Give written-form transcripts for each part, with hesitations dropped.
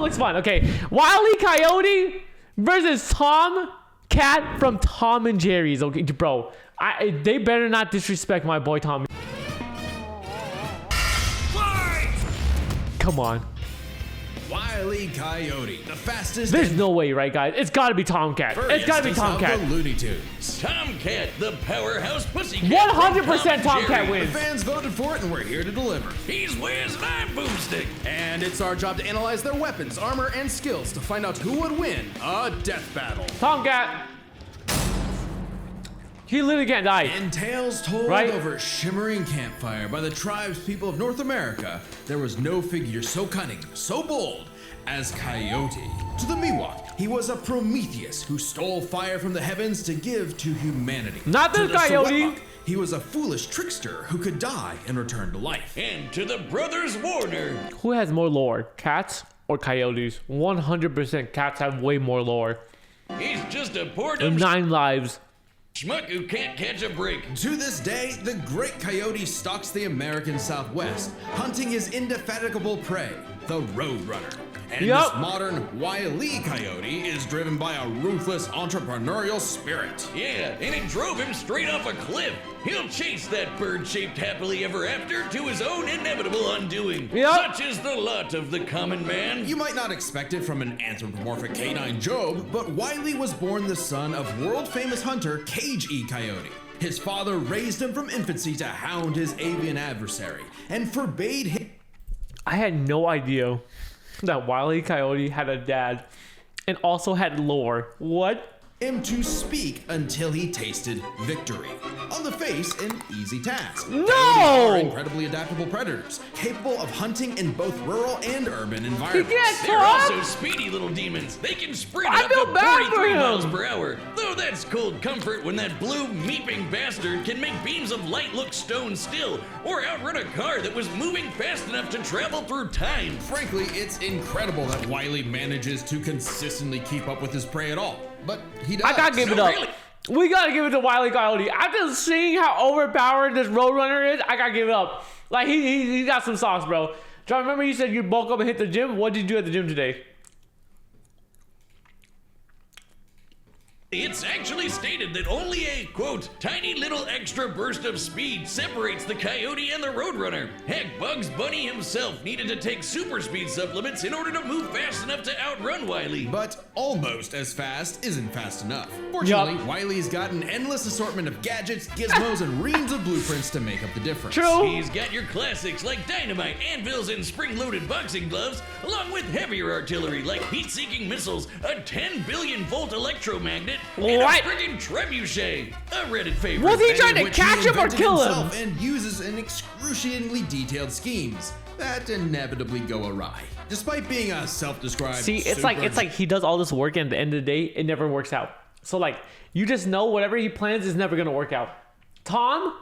looks fun. Okay, Wile E. Coyote versus Tom Cat from Tom and Jerry's. Okay, bro, they better not disrespect my boy Tom. Come on. Wile E. Coyote, the fastest. There's no way, right, guys? It's got to be Tomcat. It's got to be Tomcat. The Looney Tunes. Tomcat, the powerhouse pussycat. 100% Tomcat The wins. fans voted for it, and we're here to deliver. He's Wiz and I'm Boomstick. And it's our job to analyze their weapons, armor, and skills to find out who would win a death battle. Tomcat. He literally can't die. In tales told over a shimmering campfire by the tribes people of North America, there was no figure so cunning, so bold as Coyote. To the Miwok, he was a Prometheus who stole fire from the heavens to give to humanity. Not the Coyote. Sewekok, he was a foolish trickster who could die and return to life. And to the brothers Warner. Who has more lore, cats or coyotes? 100% cats have way more lore. He's just a poor dumb 9 lives. schmuck who can't catch a break. To this day, the great coyote stalks the American Southwest, hunting his indefatigable prey, the Roadrunner. And this modern Wile E. Coyote is driven by a ruthless entrepreneurial spirit. Yeah, and it drove him straight off a cliff. He'll chase that bird-shaped happily ever after to his own inevitable undoing. Such is the lot of the common man. You might not expect it from an anthropomorphic canine Job, but Wile E. was born the son of world-famous hunter Cage E. Coyote. His father raised him from infancy to hound his avian adversary, and forbade him. I had no idea that Wile E. Coyote had a dad and also had lore. What? Him to speak until he tasted victory. On the face, an easy task. No! Coyotes are incredibly adaptable predators, capable of hunting in both rural and urban environments. They're also speedy little demons. They can sprint up to 43 miles per hour. Though that's cold comfort when that blue meeping bastard can make beams of light look stone still, or outrun a car that was moving fast enough to travel through time. Frankly, it's incredible that Wile E. manages to consistently keep up with his prey at all. But he does. I gotta give it up. We gotta give it to Wile E. Coyote. After seeing how overpowered this Roadrunner is, I gotta give it up. Like, he got some sauce, bro. John, remember you said you bulk up and hit the gym? What did you do at the gym today? It's actually stated that only a, quote, tiny little extra burst of speed separates the Coyote and the Roadrunner. Heck, Bugs Bunny himself needed to take super speed supplements in order to move fast enough to outrun Wile E. But almost as fast isn't fast enough. Fortunately, Wile E's got an endless assortment of gadgets, gizmos, and reams of blueprints to make up the difference. True. He's got your classics like dynamite, anvils, and spring-loaded boxing gloves, along with heavier artillery like heat-seeking missiles, a 10 billion volt electromagnet, and a friggin' trebuchet, a Reddit favorite. Was he trying to catch him or kill him? And uses in excruciatingly detailed schemes that inevitably go awry. Despite being a self-described it's like he does all this work and at the end of the day, it never works out. So like, you just know whatever he plans is never gonna work out. Tom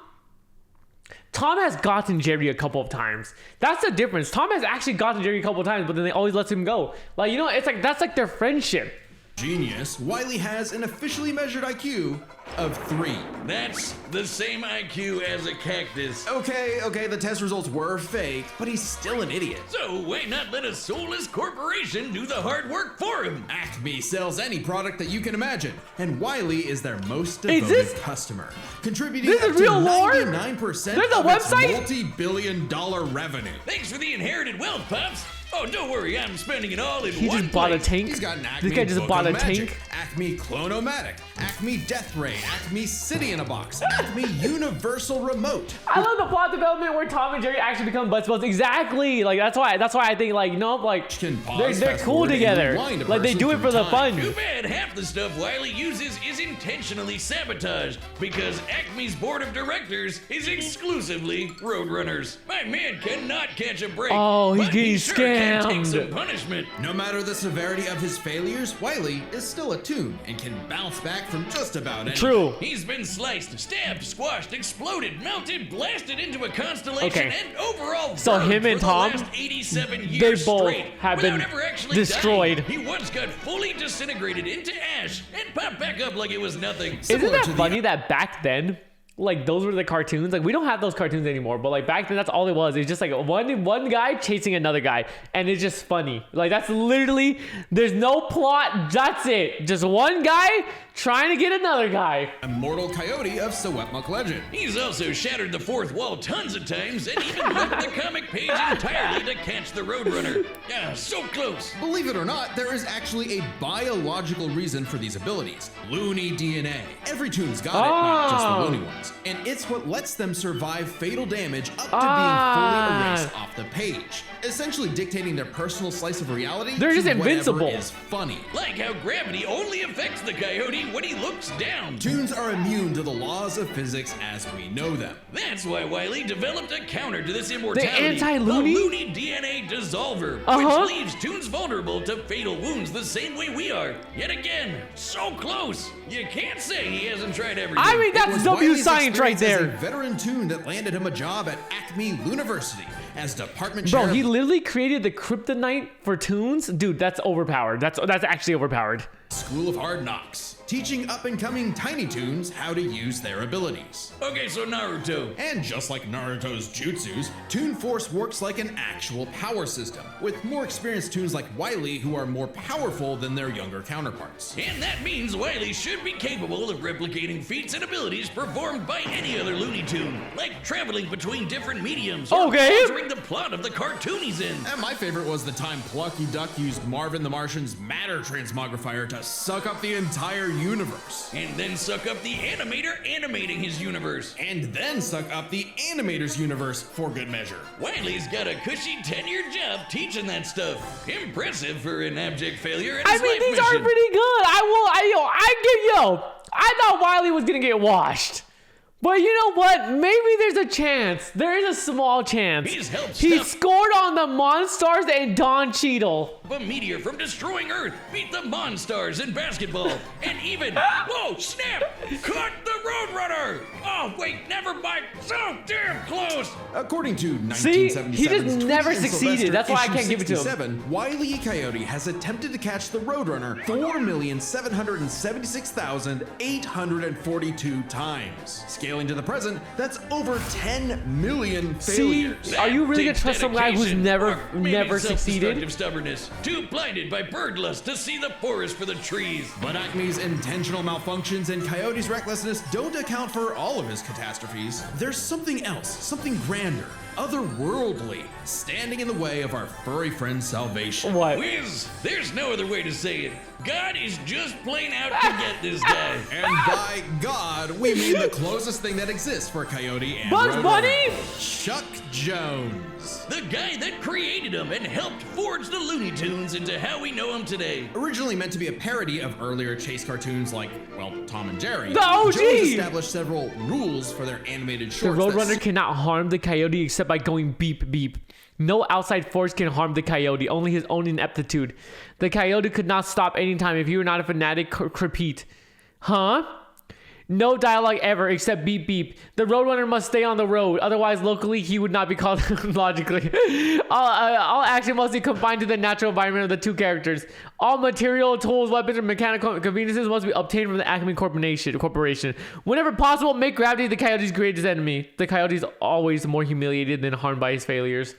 has gotten Jerry a couple of times. That's the difference. Tom has actually gotten Jerry a couple of times, but then they always let him go. Like, you know, it's like, that's like their friendship. Genius, Wile E has an officially measured IQ of 3. That's the same IQ as a cactus. Okay, the test results were fake, but he's still an idiot. So why not let a soulless corporation do the hard work for him? Acme sells any product that you can imagine, and Wile E is their most devoted customer, contributing this is to real lore? 99% There's a of its website? multi-billion-dollar revenue. Thanks for the inherited wealth, Pops. Oh, don't worry, I'm spending it all in one He just bought a place. tank. He's got an Acme This guy just Book bought of a Magic, tank. Acme Clonomatic, Acme Death Ray, Acme City in a Box, Acme Universal Remote. I love the plot development where Tom and Jerry actually become best buds. Exactly. Like that's why I think like they're cool together. Like they do it for the fun. Too bad half the stuff Wile E uses is intentionally sabotaged because Acme's board of directors is exclusively Roadrunners. My man cannot catch a break. Oh, he's but getting he sure can take some scammed. punishment. No matter the severity of his failures, Wile E is still attuned and can bounce back from just about anything. True. He's been sliced, stabbed, squashed, exploded, melted, blasted into a constellation, and overall so burned him and for Tom, the last 87 years they both straight, have been without ever actually destroyed. dying. He once got fully disintegrated into ash and popped back up like it was nothing. Isn't that funny that back then, like those were the cartoons. Like we don't have those cartoons anymore, but like back then that's all it was. It's just like one guy chasing another guy, and it's just funny. Like that's literally, there's no plot. That's it. Just one guy trying to get another guy. Immortal Coyote of Sewetmuk legend. He's also shattered the fourth wall tons of times and even left the comic page entirely to catch the Roadrunner. Yeah, so close. Believe it or not, there is actually a biological reason for these abilities. Looney DNA. Every toon's got it, not just the Looney ones. And it's what lets them survive fatal damage up to being fully erased off the page. Essentially dictating their personal slice of reality. They're just invincible. Is funny. Like how gravity only affects the Coyote when he looks down. Toons are immune to the laws of physics as we know them. That's why Wile developed a counter to this immortality. The anti-Looney? The Looney DNA Dissolver, which leaves Toons vulnerable to fatal wounds the same way we are. Yet again, so close. You can't say he hasn't tried everything. I mean, that's W science right there. As a veteran Toon that landed him a job at Acme University as department chair. Bro, he literally created the kryptonite for Toons. Dude, that's overpowered. That's actually overpowered. School of Hard Knocks, teaching up-and-coming Tiny Toons how to use their abilities. Okay, so Naruto. And just like Naruto's jutsus, Toon Force works like an actual power system, with more experienced Toons like Wile who are more powerful than their younger counterparts. And that means Wile should be capable of replicating feats and abilities performed by any other Looney Tune, like traveling between different mediums or altering the plot of the cartoon he's in. And my favorite was the time Plucky Duck used Marvin the Martian's matter transmogrifier to suck up the entire universe. And then suck up the animator animating his universe. And then suck up the animator's universe for good measure. Wile's got a cushy 10-year job teaching that stuff. Impressive for an abject failure at I his mean, life these mission. are pretty good. I thought Wile was gonna get washed. But you know what? Maybe there's a chance. There is a small chance. He scored on the Monstars and Don Cheadle. A meteor from destroying Earth beat the Monstars in basketball. And even, whoa, snap, caught the Roadrunner. Oh, wait, never mind. So damn close. According to 1977's See, he just never succeeded. That's why I can't give it to him. Wile E. Coyote has attempted to catch the Roadrunner 4,776,842 times. Scaling to the present, that's over 10 million failures. See, are you really gonna trust some guy who's never succeeded? Stubbornness, too blinded by bird lust to see the forest for the trees. But Acme's intentional malfunctions and Coyote's recklessness don't account for all of his catastrophes. There's something else, something grander, otherworldly, standing in the way of our furry friend's salvation. What? Wiz, there's no other way to say it. God is just plain out to get this guy. And by God, we mean the closest thing that exists for Coyote and Bugs Bunny? Chuck Jones. The guy that created him and helped forge the Looney Tunes into how we know him today. Originally meant to be a parody of earlier chase cartoons like, well, Tom and Jerry. The OG! Jones established several rules for their animated shorts. The Roadrunner cannot harm the Coyote except by going beep beep. No outside force can harm the Coyote, only his own ineptitude. The Coyote could not stop anytime if you were not a fanatic repeat. Huh? No dialogue ever except beep beep. The Roadrunner must stay on the road, otherwise locally he would not be called logically. All action must be confined to the natural environment of the two characters. All material, tools, weapons, and mechanical conveniences must be obtained from the Acme Corporation. Whenever possible, make gravity the Coyote's greatest enemy. The Coyote is always more humiliated than harmed by his failures.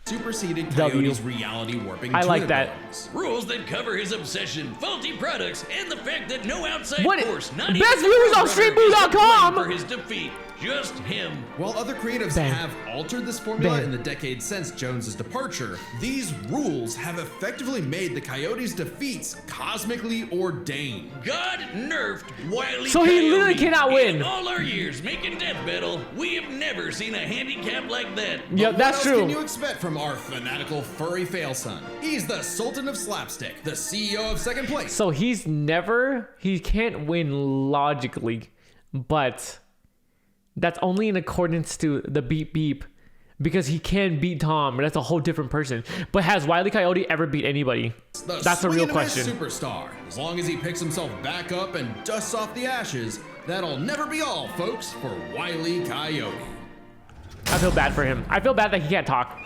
Superseded Coyote's reality warping. I like that. Rules that cover his obsession, faulty products, and the fact that no outside force, not even best viewers on StreetBoo.com for his defeat. Just him. While other creatives have altered this formula in the decades since Jones's departure, these rules have effectively made the Coyote's defeats cosmically ordained. God nerfed Wile E. So he literally cannot win. In all our years making Death Battle, we have never seen a handicap like that. Yeah, that's true. What else can you expect from our fanatical furry fail son? He's the Sultan of Slapstick, the CEO of Second Place. So he can't win logically, but that's only in accordance to the beep beep, because he can beat Tom. That's a whole different person. But has Wile E. Coyote ever beat anybody? That's a real question. Superstar. As long as he picks himself back up and dusts off the ashes, that'll never be all, folks, for Wile E. Coyote. I feel bad for him. I feel bad that he can't talk.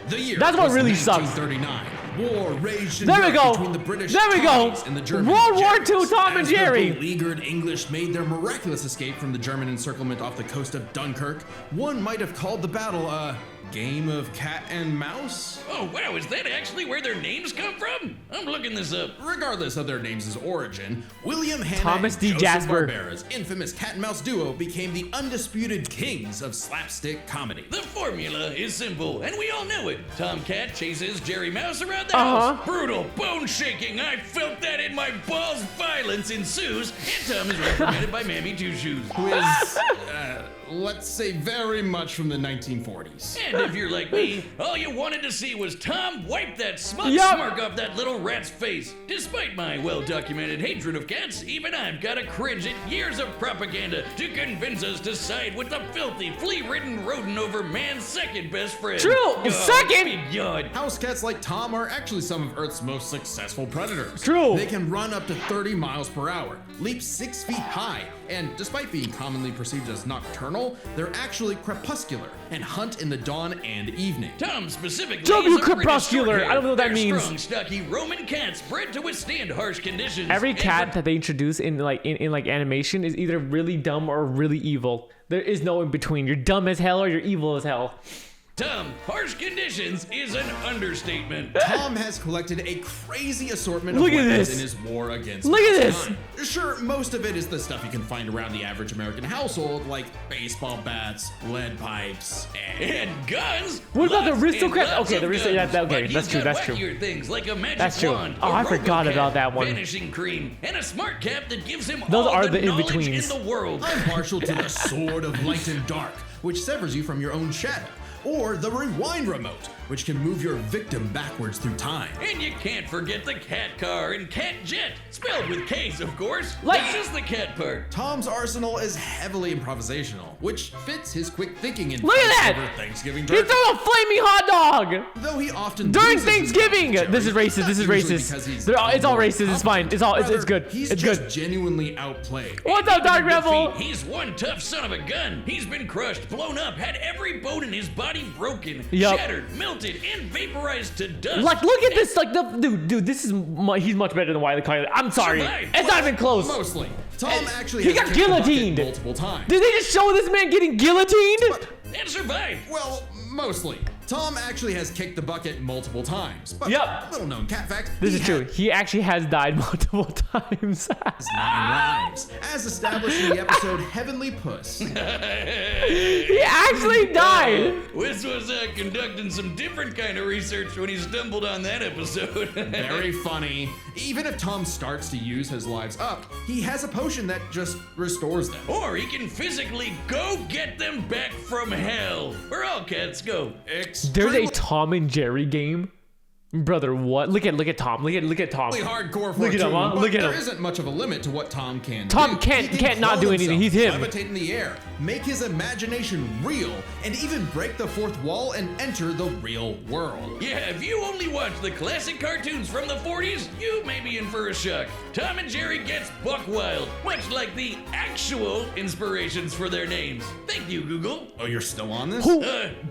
The year That's what was really sucks. 1939. War raged in There we Europe go. between the British There we go. Tommies and the German World War Jerrys. II Tom and As Jerry. the beleaguered English made their miraculous escape from the German encirclement off the coast of Dunkirk, one might have called the battle a game of cat and mouse? Oh, wow, is that actually where their names come from? I'm looking this up. Regardless of their names' origin, William Hanna Thomas and D. Joseph Jasper. Barbera's infamous cat and mouse duo became the undisputed kings of slapstick comedy. The formula is simple, and we all know it. Tom Cat chases Jerry Mouse around the Uh-huh. house. Brutal, bone-shaking, I felt that in my balls. Violence ensues, and Tom is reprimanded by Mammy Two Shoes. Who is, let's say, very much from the 1940s. And if you're like me, all you wanted to see was Tom wipe that smug Yup. smirk off that little rat's face. Despite my well-documented hatred of cats, even I've got to cringe at years of propaganda to convince us to side with the filthy, flea-ridden rodent over man's second best friend. True. Oh, Second. big yard. House cats like Tom are actually some of Earth's most successful predators. True. They can run up to 30 miles per hour, leap 6 feet high, and despite being commonly perceived as nocturnal, they're actually crepuscular and hunt in the dawn and evening. Tom specifically W is a British crepuscular. shorthair. I don't know what that They're means. Strong, stocky Roman cats bred to withstand harsh conditions. Every And cat that they introduce in like animation is either really dumb or really evil. There is no in between. You're dumb as hell or you're evil as hell. Tom, harsh conditions is an understatement. Tom has collected a crazy assortment of Look at weapons this. in his war against Look at this. mankind. Sure, most of it is the stuff you can find around the average American household, like baseball bats, lead pipes, and And guns. What about the Lots aristocrat- and lots okay, the of aristo- guns. that- okay, But that's he's true, got that's true. wackier things like a magic That's true. wand, Oh, a I forgot robo-cat, about that one. vanishing cream, and a smart cap that gives him Those all are the the knowledge in-betweens. in the world. I'm partial to the Sword of Light and Dark, which severs you from your own shadow, or the Rewind Remote, which can move your victim backwards through time. And you can't forget the cat car and cat jet, spelled with K's, of course. Like- That's just the cat part. Tom's arsenal is heavily improvisational, which fits his quick thinking and Look at that! over Thanksgiving He turkey. threw a flaming hot dog Though he often during loses his Thanksgiving. battles to This is Jerry, racist. This is not usually because racist. he's It's all more racist. It's fine. It's all. It's Rather, good. He's It's just good. genuinely outplayed. What's up, Dark In Rebel? defeat, he's one tough son of a gun. He's been crushed, blown up, had every bone in his body broken, Yup. shattered, melted, and vaporized to dust. Like, look at this. Like, dude, this is he's much better than Wile the Coyote. I'm sorry. Survive. It's not even close. Mostly. Tom actually he has got kicked the bucket guillotined. multiple times. Did they just show this man getting guillotined? And survive. Well, mostly. Tom actually has kicked the bucket multiple times. But Yup. little known cat fact. This he is true. had He actually has died multiple times. 9 lives, as established in the episode Heavenly Puss. He actually died. Wiz was conducting some different kind of research when he stumbled on that episode. Very funny. Even if Tom starts to use his lives up, he has a potion that just restores them. Or he can physically go get them back from hell, where all cats go. There's a Tom and Jerry game. Brother, what? Look at Tom. Look at Tom. Really hardcore for Look a at him, toon, huh? but Look at there him. isn't much of a limit to what Tom can Tom do. can't- He can't not clone do anything. himself, He's him. levitate in the air, make his imagination real, and even break the fourth wall and enter the real world. Yeah, if you only watch the classic cartoons from the 40s, you may be in for a shock. Tom and Jerry gets buck wild, much like the actual inspirations for their names. Thank you, Google. Oh, you're still on this? Who?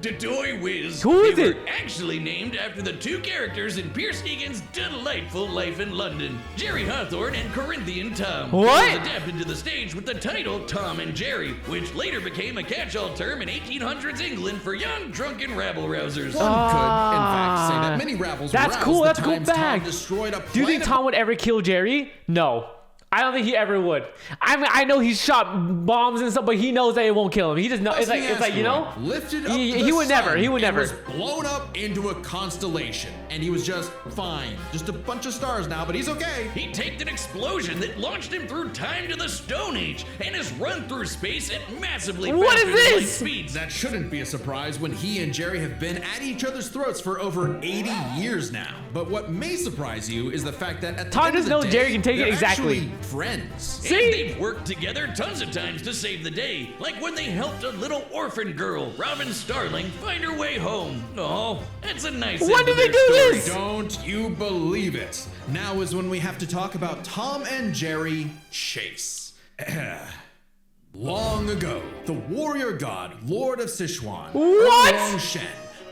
Dodoy Whiz. Who is They it? were actually named after the two characters in Pierce Egan's delightful life in London, Jerry Hawthorne and Corinthian Tom. What? It was adapted to the stage with the title Tom and Jerry, which later became a catch-all term in 1800s England for young, drunken rabble-rousers. One could, in fact, say that many rabbles That's roused cool. the That's a cool times Tom bag. destroyed a Do you think planet- Tom would ever kill Jerry? No. I don't think he ever would. I mean, I know he's shot bombs and stuff, but he knows that it won't kill him. He just knows. It's like you know. Lifted up He the would never. sun He would and never. was blown up into a constellation, and he was just fine. Just a bunch of stars now, but he's okay. He taked an explosion that launched him through time to the Stone Age and has run through space at massively What faster is than light this? speeds. That shouldn't be a surprise when he and Jerry have been at each other's throats for over 80 years now. But what may surprise you is the fact that at the Tom end of doesn't the know day, Jerry can take it they're exactly. actually friends. And See? they've worked together tons of times to save the day, like when they helped a little orphan girl, Robin Starling, find her way home. Oh, that's a nice When end to did they their do story. this? Don't you believe it? Now is when we have to talk about Tom and Jerry Chase. Long ago, the warrior god, Lord of Sichuan, What? Long Shen,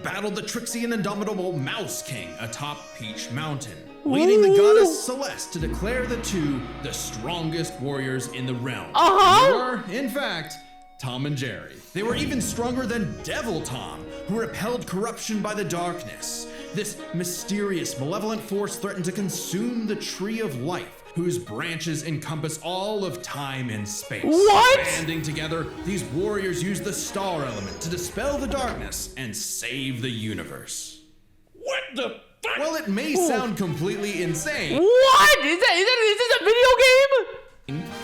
battled the tricksy and indomitable Mouse King atop Peach Mountain, leading the goddess Celeste to declare the two the strongest warriors in the realm. They were, in fact, Tom and Jerry. They were even stronger than Devil Tom, who repelled corruption by the darkness. This mysterious, malevolent force threatened to consume the Tree of Life, whose branches encompass all of time and space. What? Banding together, these warriors used the star element to dispel the darkness and save the universe. What the fuck? Well, it may sound completely insane. What? Is this a video game?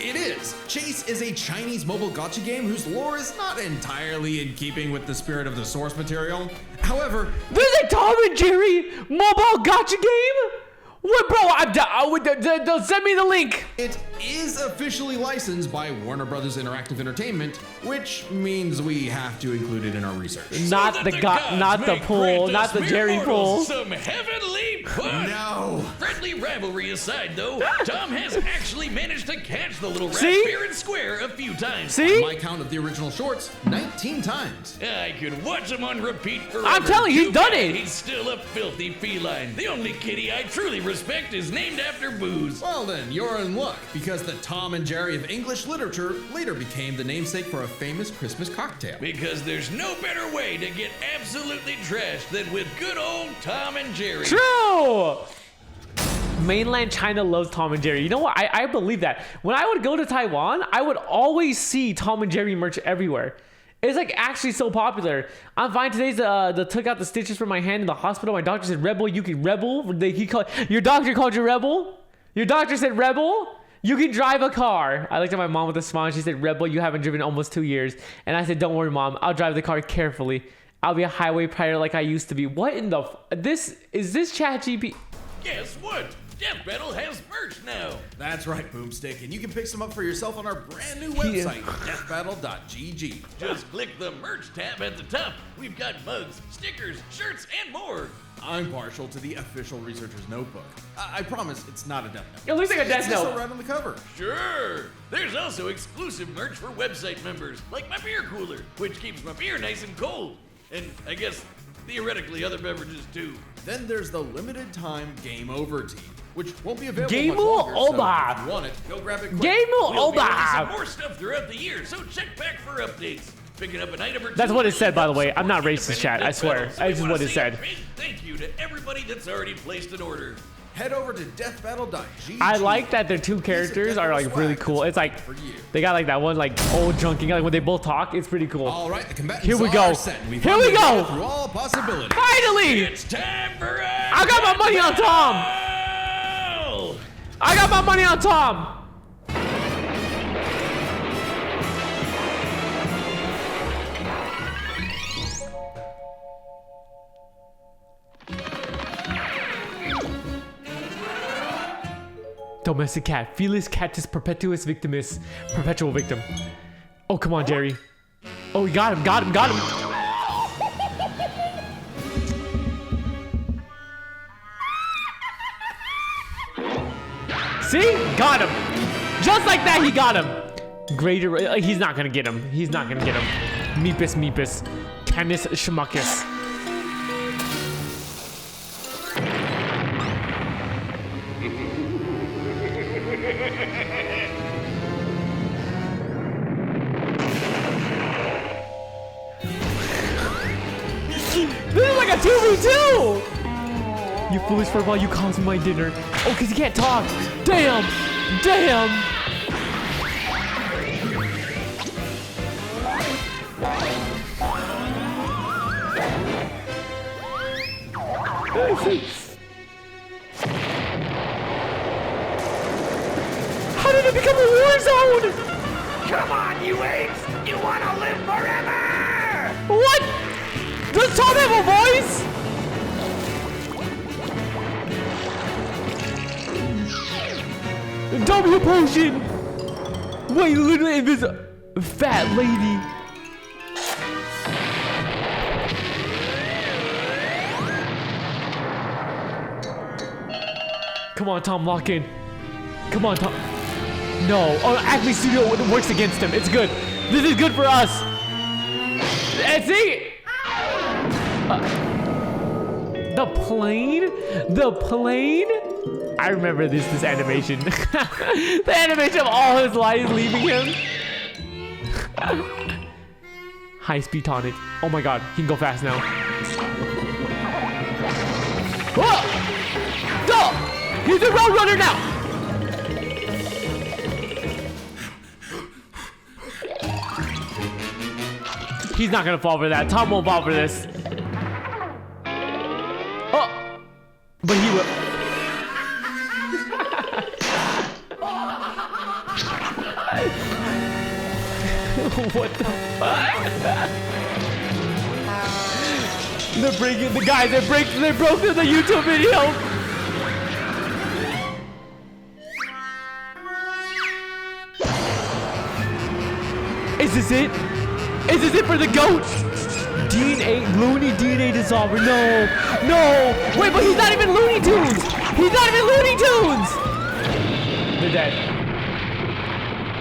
It is. Chase is a Chinese mobile gacha game whose lore is not entirely in keeping with the spirit of the source material. However, This is a Tom and Jerry mobile gacha game? What, bro? Send me the link. it is officially licensed by Warner Brothers Interactive Entertainment, which means we have to include it in our research. Not So the that go- not the gods may pool, grant not us the mere Jerry mortals pool. Some heavenly fun. No. Friendly rivalry aside, though, Tom has actually managed to catch the little rat See? fair and square a few times. See? My count of the original shorts, 19 times. I could watch him on repeat forever. I'm telling you, he's Too done bad it. He's still a filthy feline. The only kitty I truly respect is named after booze. Well then, you're in luck, because the Tom and Jerry of English literature later became the namesake for a famous Christmas cocktail. Because there's no better way to get absolutely trashed than with good old Tom and Jerry. True. Mainland China loves Tom and Jerry. You know what? I believe that. When I would go to Taiwan, I would always see Tom and Jerry merch everywhere. It's like actually so popular. I'm fine. Today's the took out the stitches from my hand in the hospital. My doctor said, "Rebel, you can rebel." Your doctor called you rebel. Your doctor said, "Rebel, you can drive a car." I looked at my mom with a smile. She said, "Rebel, you haven't driven almost 2 years." And I said, "Don't worry, Mom. I'll drive the car carefully. I'll be a highway pirate like I used to be." What in the? Is this ChatGPT? Guess what? Death Battle has merch now. That's right, Boomstick, and you can pick some up for yourself on our brand new website, deathbattle.gg. Just click the merch tab at the top. We've got mugs, stickers, shirts, and more. I'm partial to the official researcher's notebook. I promise it's not a death note. It looks like a It's death just note. right on the cover. Sure. There's also exclusive merch for website members, like my beer cooler, which keeps my beer nice and cold. And I guess, theoretically, other beverages too. Then there's the limited time Game Over tee, which won't be available Game much longer, so Over. if you want it, go grab it quick. Game We'll be releasing over. more stuff throughout the year, so check back for updates. Picking up an item or two. That's what it said, by the way. I'm not really racist, chat. I independent swear. battles, so That's just we what wanna it say said. a big thank you to everybody that's already placed an order. Head over to deathbattle.gg. I like that their two characters are like really cool. It's like for you. they got like that one like old junkie, like when they both talk, it's pretty cool. All right, the combatants Here we are go. set. We've Here we run go. through all possibilities. Finally! It's time for us. I got my money on Tom! Oh! I got my money on Tom! Domestic cat. Felis catus perpetuus victimus. Perpetual victim. Oh, come on, Jerry. Oh, we got him, got him, got him. See? Got him. Just like that, he got him. Greater. He's not gonna get him. He's not gonna get him. Meepus, meepus. Canis schmuckus. This is like a 2v2! You foolish furball, you caused me my dinner. Oh, because he can't talk. Damn! Damn! How did it become a war zone? Come on, you apes! You want to live forever! What? Does Tom have a voice? W potion! Wait, literally invisible. Fat lady. Come on, Tom, lock in. Come on, Tom. No. Oh, Acme Studio works against him. It's good. This is good for us. And see? The plane? The plane? I remember this animation. The animation of all his lives leaving him. High speed tonic. Oh my god, he can go fast now. Whoa! Go! He's a roadrunner now! He's not gonna fall for that. Tom won't fall for this. Oh! But he will. What the fuck? They're breaking the guys. They broke through the YouTube video. Is this it? Is this it for the goat? Looney DNA dissolver. No. Wait, but he's not even Looney Tunes. He's not even Looney Tunes. They're dead.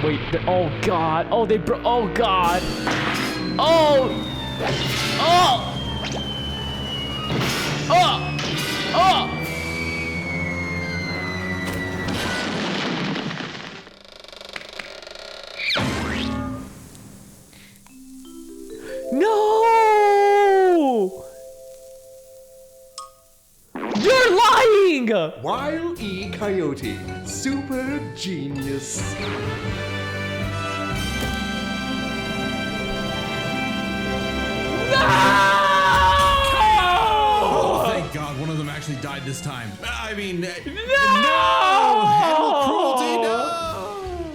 Wait, oh god. Oh, they broke. Oh god. Oh. No! You're lying! Wile E. Coyote, super genius. No! Oh, thank God, one of them actually died this time. I mean, no! Animal cruelty, no!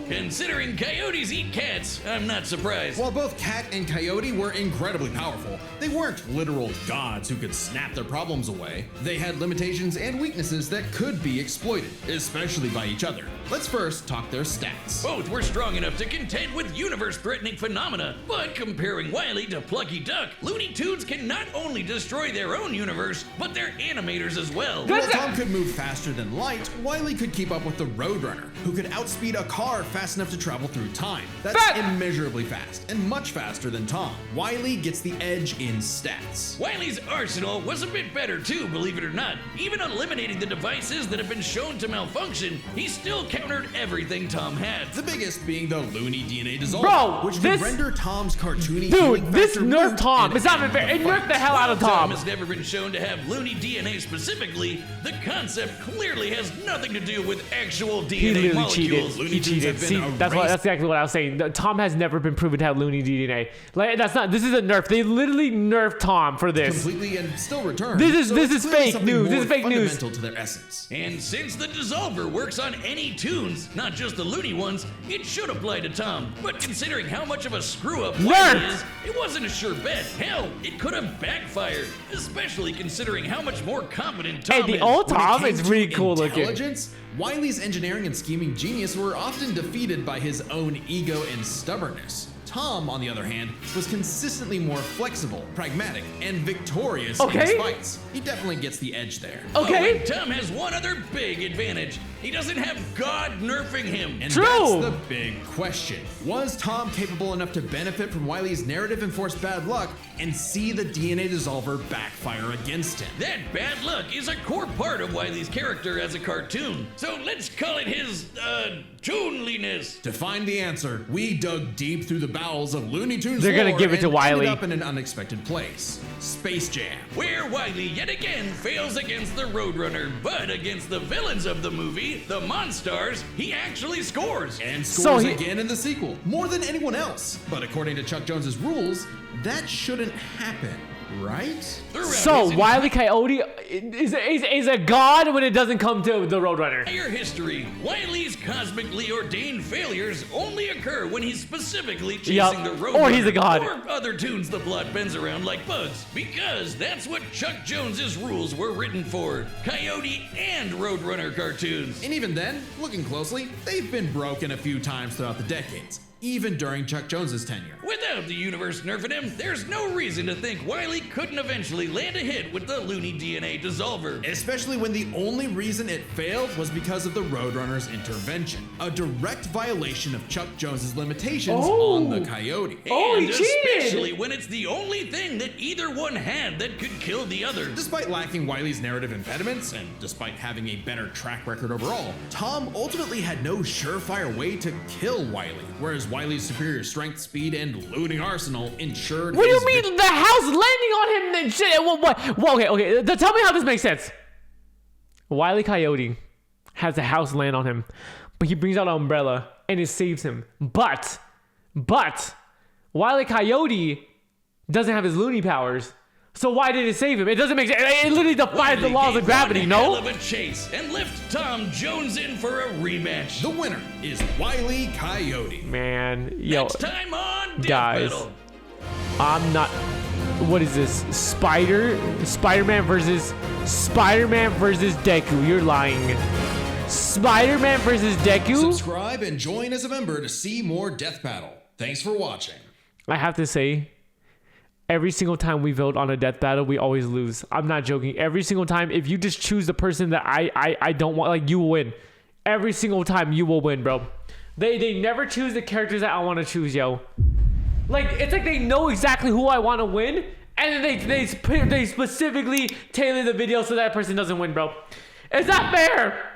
Considering coyotes eat cats, I'm not surprised. While both Cat and Coyote were incredibly powerful, they weren't literal gods who could snap their problems away. They had limitations and weaknesses that could be exploited, especially by each other. Let's first talk their stats. Both were strong enough to contend with universe-threatening phenomena, but comparing Wile to Plucky Duck, Looney Tunes can not only destroy their own universe, but their animators as well. While Tom could move faster than light, Wile could keep up with the Roadrunner, who could outspeed a car fast enough to travel through time. That's immeasurably fast, and much faster than Tom. Wile gets the edge in stats. Wile's arsenal was a bit better too, believe it or not. Even eliminating the devices that have been shown to malfunction, he still countered everything Tom had. The biggest being the Looney DNA dissolver, Bro, which this- would render Tom's cartoony Dude, this factor nerfed moot Tom. and It's not end fair. It the nerfed fight. the hell out of Tom Tom. has never been shown to have Looney DNA specifically. The concept clearly has nothing to do with actual He DNA literally molecules. cheated. Looney He Tunes cheated. have been See, that's erased. exactly what I was saying. Tom has never been proven to have Looney DNA. Like, that's not. This is a nerf. They literally nerfed Tom for this. Completely and still return. This is- So this it's is clearly fake something news. This more is fake news. fundamental to their essence. And since the dissolver works on any tunes, not just the Looney ones, it should apply to Tom. But considering how much of a screw-up Wile Nerf! is, it wasn't a sure bet. Hell, it could have backfired, especially considering how much more competent Tom Hey, the is. old When it Tom came is to really cool looking. intelligence, Wile's engineering and scheming genius were often defeated by his own ego and stubbornness. Tom, on the other hand, was consistently more flexible, pragmatic, and victorious in his Okay. fights. He definitely gets the edge there. Okay. Oh, and Tom has one other big advantage. He doesn't have God nerfing him. And True. that's the big question. Was Tom capable enough to benefit from Wile's narrative-enforced bad luck and see the DNA dissolver backfire against him? That bad luck is a core part of Wile's character as a cartoon. So let's call it his, toonliness. To find the answer, we dug deep through the bowels of Looney Tunes They're gonna lore give it to and Wile. ended up in an unexpected place. Space Jam. Where Wile yet again fails against the Roadrunner, but against the villains of the movie, the Monstars, he actually scores. And So scores he- again in the sequel, more than anyone else. But according to Chuck Jones's rules, that shouldn't happen, right? Throughout So his Wile E. Coyote is a god when it doesn't come to the Roadrunner. entire history, Wile's cosmically ordained failures only occur when he's specifically chasing Yup. the Roadrunner. Or he's a god. Or other tunes the plot bends around like bugs. Because that's what Chuck Jones's rules were written for. Coyote and Roadrunner cartoons. And even then, looking closely, they've been broken a few times throughout the decades, even during Chuck Jones's tenure. Without the universe nerfing him, there's no reason to think Wile couldn't eventually land a hit with the Looney DNA dissolver. Especially when the only reason it failed was because of the Roadrunner's intervention. A direct violation of Chuck Jones's limitations on the Coyote. And especially when it's the only thing that either one had that could kill the other. Despite lacking Wile's narrative impediments, and despite having a better track record overall, Tom ultimately had no surefire way to kill Wile, whereas Wile's superior strength, speed, and looting arsenal ensured What do you mean the house landing on him then shit? Well, okay. Tell me how this makes sense. Wile Coyote has the house land on him, but he brings out an umbrella and it saves him. But Wile Coyote doesn't have his Looney powers. So why did it save him? It doesn't make sense. It literally defies the laws of gravity, no? Hell of a chase and left Tom Jones in for a rematch. The winner is Wile Coyote. Man, yo, Next time on Death guys, Battle. I'm not. What is this? Spider-Man versus Deku. You're lying. Spider-Man versus Deku. Subscribe and join as a member to see more Death Battle. Thanks for watching. I have to say, every single time we vote on a death battle, we always lose. I'm not joking. Every single time, if you just choose the person that I don't want, like, you will win. Every single time, you will win, bro. They never choose the characters that I want to choose, yo. Like, it's like they know exactly who I want to win, and then they specifically tailor the video so that person doesn't win, bro. It's not fair.